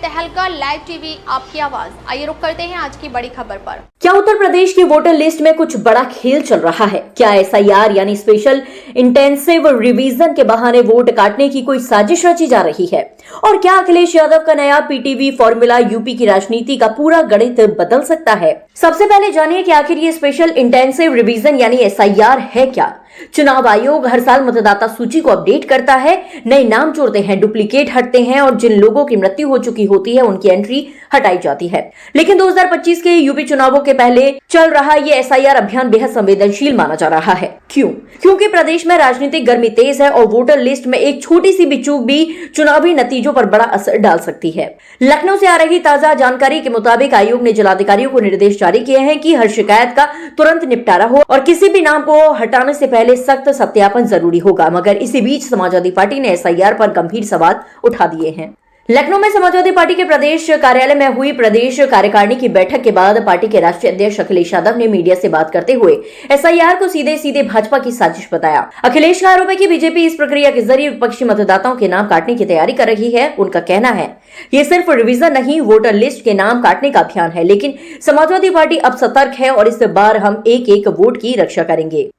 तहलका live TV आपकी आवाज। आइए रुक करते हैं आज की बड़ी खबर पर। क्या उत्तर प्रदेश की वोटर लिस्ट में कुछ बड़ा खेल चल रहा है? क्या SIR यानी स्पेशल इंटेंसिव रिवीजन के बहाने वोट काटने की कोई साजिश रची जा रही है? और क्या अखिलेश यादव का नया PTV फॉर्मूला यूपी की राजनीति का पूरा गणित बदल सकता है? सबसे पहले जानिए कि आखिर ये स्पेशल इंटेंसिव रिवीजन यानी SIR है क्या। चुनाव आयोग हर साल मतदाता सूची को अपडेट करता है, नए नाम जोड़ते हैं, डुप्लीकेट हटते हैं और जिन लोगों की मृत्यु हो चुकी होती है उनकी एंट्री हटाई जाती है। लेकिन 2025 के यूपी चुनावों के पहले चल रहा ये SIR अभियान बेहद संवेदनशील माना जा रहा है। क्यों? क्योंकि प्रदेश में राजनीतिक गर्मी तेज है और वोटर लिस्ट में एक छोटी सी भी चूक भी चुनावी नतीजों पर बड़ा असर डाल सकती है। लखनऊ से आ रही ताजा जानकारी के मुताबिक आयोग ने जिलाधिकारियों को निर्देश जारी किए हैं कि हर शिकायत का तुरंत निपटारा हो और किसी भी नाम को हटाने से पहले सख्त सत्यापन जरूरी होगा। मगर इसी बीच समाजवादी पार्टी ने SIR पर गंभीर सवाल उठा दिए हैं। लखनऊ में समाजवादी पार्टी के प्रदेश कार्यालय में हुई प्रदेश कार्यकारिणी की बैठक के बाद पार्टी के राष्ट्रीय अध्यक्ष अखिलेश यादव ने मीडिया से बात करते हुए SIR को सीधे सीधे भाजपा की साजिश बताया। अखिलेश का आरोप है कि बीजेपी इस प्रक्रिया के जरिए विपक्षी मतदाताओं के नाम काटने की तैयारी कर रही है। उनका कहना है ये सिर्फ रिवीजन नहीं, वोटर लिस्ट के नाम काटने का अभियान है। लेकिन समाजवादी पार्टी अब सतर्क है और इस बार हम एक एक वोट की रक्षा करेंगे।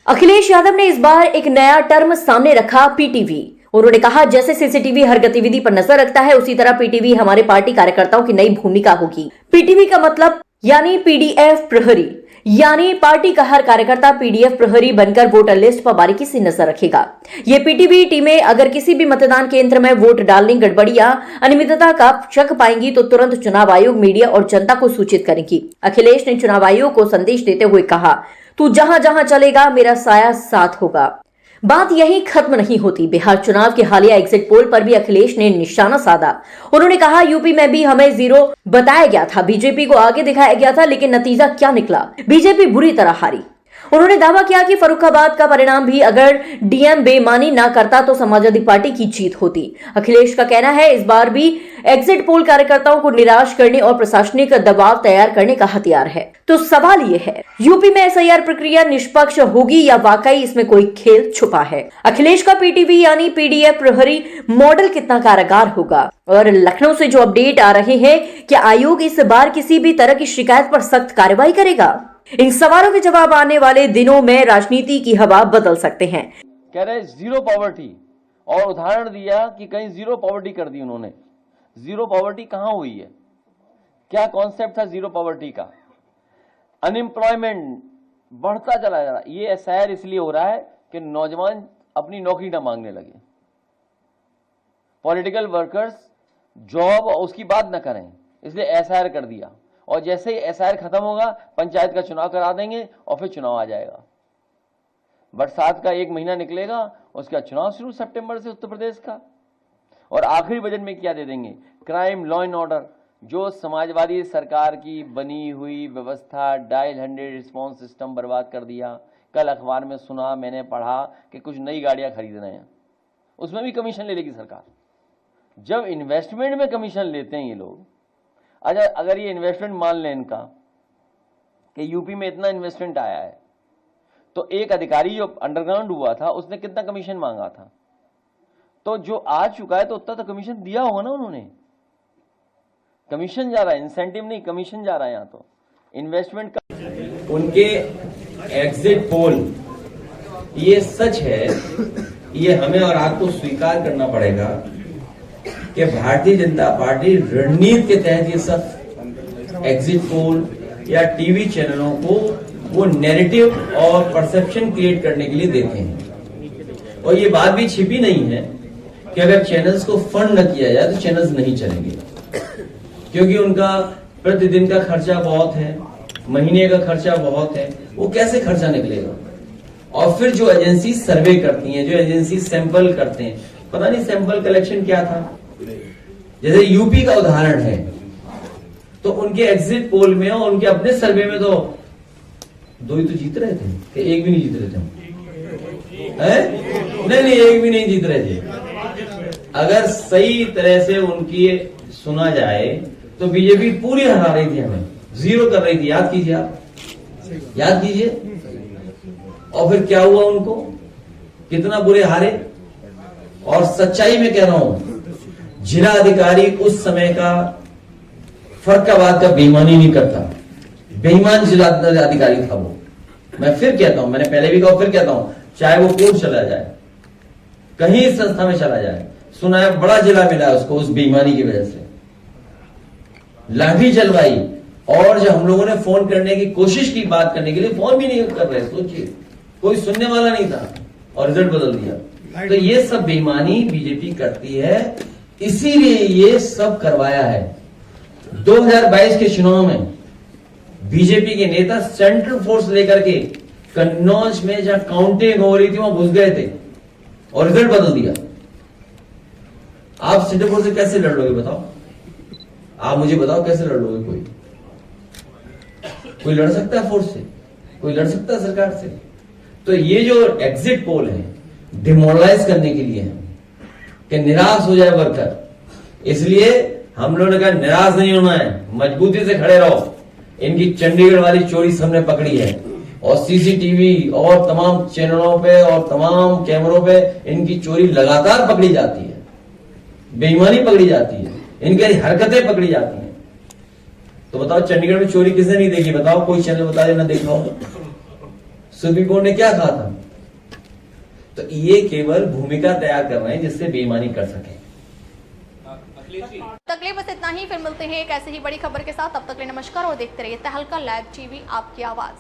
अखिलेश यादव ने इस बार एक नया टर्म सामने रखा, PTV। उन्होंने कहा जैसे CCTV हर गतिविधि पर नजर रखता है, उसी तरह PTV हमारे पार्टी कार्यकर्ताओं की नई भूमिका होगी। PTV का मतलब यानी PDF प्रहरी, यानी पार्टी का हर कार्यकर्ता PDF प्रहरी बनकर वोटर लिस्ट पर बारीकी से नजर रखेगा। ये PTV टीमें अगर किसी भी मतदान केंद्र में वोट डालने गड़बड़ी या अनियमितता का शक पाएंगी तो तुरंत चुनाव आयोग, मीडिया और जनता को सूचित करेंगी। अखिलेश ने चुनाव आयोग को संदेश देते हुए कहा, तू जहां जहां चलेगा मेरा साया साथ होगा। बात यही खत्म नहीं होती। बिहार चुनाव के हालिया एग्जिट पोल पर भी अखिलेश ने निशाना साधा। उन्होंने कहा यूपी में भी हमें 0 बताया गया था, बीजेपी को आगे दिखाया गया था, लेकिन नतीजा क्या निकला? बीजेपी बुरी तरह हारी। उन्होंने दावा किया कि फर्रुखाबाद का परिणाम भी अगर DM बेईमानी ना करता तो समाजवादी पार्टी की जीत होती। अखिलेश का कहना है इस बार भी एग्जिट पोल कार्यकर्ताओं को निराश करने और प्रशासनिक दबाव तैयार करने का हथियार है। तो सवाल ये है, यूपी में SIR प्रक्रिया निष्पक्ष होगी या वाकई इसमें कोई खेल छुपा है? अखिलेश का PTV यानी PDF प्रहरी मॉडल कितना कारगर होगा? और लखनऊ से जो अपडेट आ रहे हैं, क्या आयोग इस बार किसी भी तरह की शिकायत पर सख्त कार्रवाई करेगा? इन सवालों के जवाब आने वाले दिनों में राजनीति की हवा बदल सकते हैं। कह रहे 0 पॉवर्टी, और उदाहरण दिया कि कहीं 0 पॉवर्टी कर दी उन्होंने। 0 पॉवर्टी कहां हुई है? क्या कॉन्सेप्ट था 0 पॉवर्टी का? अनएम्प्लॉयमेंट बढ़ता चला जा रहा है। ये SIR इसलिए हो रहा है कि नौजवान अपनी नौकरी ना मांगने लगे, पॉलिटिकल वर्कर्स जॉब उसकी बात ना करें, इसलिए SIR कर दिया। और जैसे ही SIR खत्म होगा पंचायत का चुनाव करा देंगे और फिर चुनाव आ जाएगा। बरसात का 1 महीना निकलेगा, उसका चुनाव शुरू सितंबर से उत्तर प्रदेश का। और आखिरी बजट में क्या दे देंगे? क्राइम, लॉ एंड ऑर्डर, जो समाजवादी सरकार की बनी हुई व्यवस्था, डायल 100 रिस्पॉन्स सिस्टम बर्बाद कर दिया। कल अखबार में सुना, मैंने पढ़ा कि कुछ नई गाड़ियां खरीद रहे हैं, उसमें भी कमीशन ले लेगी सरकार। जब इन्वेस्टमेंट में कमीशन लेते हैं ये लोग, अच्छा अगर ये इन्वेस्टमेंट मान लें इनका कि यूपी में इतना इन्वेस्टमेंट आया है, तो एक अधिकारी जो अंडरग्राउंड हुआ था उसने कितना कमीशन मांगा था? तो जो आ चुका है तो उतना तो कमीशन दिया होगा ना उन्होंने। कमीशन जा रहा है, इंसेंटिव नहीं, कमीशन जा रहा है। यहाँ तो इन्वेस्टमेंट का उनके एग्जिट पोल, ये सच है, ये हमें और आपको स्वीकार करना पड़ेगा कि भारतीय जनता पार्टी रणनीति के तहत ये सब एग्जिट पोल या टीवी चैनलों को वो नैरेटिव और परसेप्शन क्रिएट करने के लिए देते हैं। और ये बात भी छिपी नहीं है कि अगर चैनल्स को फंड न किया जाए तो चैनल्स नहीं चलेंगे, क्योंकि उनका प्रतिदिन का खर्चा बहुत है, महीने का खर्चा बहुत है, वो कैसे खर्चा निकलेगा? और फिर जो एजेंसी सर्वे करती हैं, जो एजेंसी सैंपल करते हैं, पता नहीं सैंपल कलेक्शन क्या था। जैसे यूपी का उदाहरण है, तो उनके एग्जिट पोल में और उनके अपने सर्वे में तो 2 ही तो जीत रहे थे, कि 1 भी नहीं जीत रहे थे? नहीं, 1 भी नहीं जीत रहे थे। अगर सही तरह से उनकी सुना जाए तो बीजेपी पूरी हरा रही थी, हमें 0 कर रही थी। याद कीजिए, आप याद कीजिए। और फिर क्या हुआ उनको, कितना बुरे हारे। और सच्चाई में कह रहा हूं, जिला अधिकारी उस समय का फर्काबाद का बेईमानी नहीं करता, बेईमान जिला अधिकारी था वो। मैं फिर कहता हूं, मैंने पहले भी कहा फिर कहता हूं, चाहे वो कोर्ट चला जाए, कहीं इस संस्था में चला जाए, सुना है बड़ा जिला मिला उसको उस बेईमानी की वजह से, लाठी चलवाई। और जब हम लोगों ने फोन करने की कोशिश की, बात करने के लिए, फोन भी नहीं कर रहे, सोचिए कोई सुनने वाला नहीं था और रिजल्ट बदल दिया। तो ये सब बेईमानी बीजेपी करती है, इसीलिए ये सब करवाया है। 2022 के चुनाव में बीजेपी के नेता सेंट्रल फोर्स लेकर के कन्नौज में जहां काउंटिंग हो रही थी वहां घुस गए थे और रिजल्ट बदल दिया। आप सेंट्रल फोर्स से कैसे लड़ लोगे बताओ? आप मुझे बताओ कैसे लड़ लोगे? कोई लड़ सकता है फोर्स से? कोई लड़ सकता है सरकार से? तो ये जो एग्जिट पोल है डिमोरलाइज करने के लिए है कि निराश हो जाए वर्कर। इसलिए हम लोगों ने कहा निराश नहीं होना है, मजबूती से खड़े रहो। इनकी चंडीगढ़ वाली चोरी सबने पकड़ी है और सीसीटीवी और तमाम चैनलों पे और तमाम कैमरों पे इनकी चोरी लगातार पकड़ी जाती है, बेईमानी पकड़ी जाती है, इनकी हरकतें पकड़ी जाती हैं। तो बताओ चंडीगढ़ में चोरी किसने नहीं देखी? बताओ, कोई चैनल बता देना देखा हो। सुप्रीम कोर्ट ने क्या कहा था? तो ये केवल भूमिका तैयार कर रहे हैं जिससे बेईमानी कर सके। तक ले बस इतना ही, फिर मिलते हैं एक ऐसे ही बड़ी खबर के साथ। तब तक ले नमस्कार और देखते रहिए तहलका लाइव टीवी, आपकी आवाज।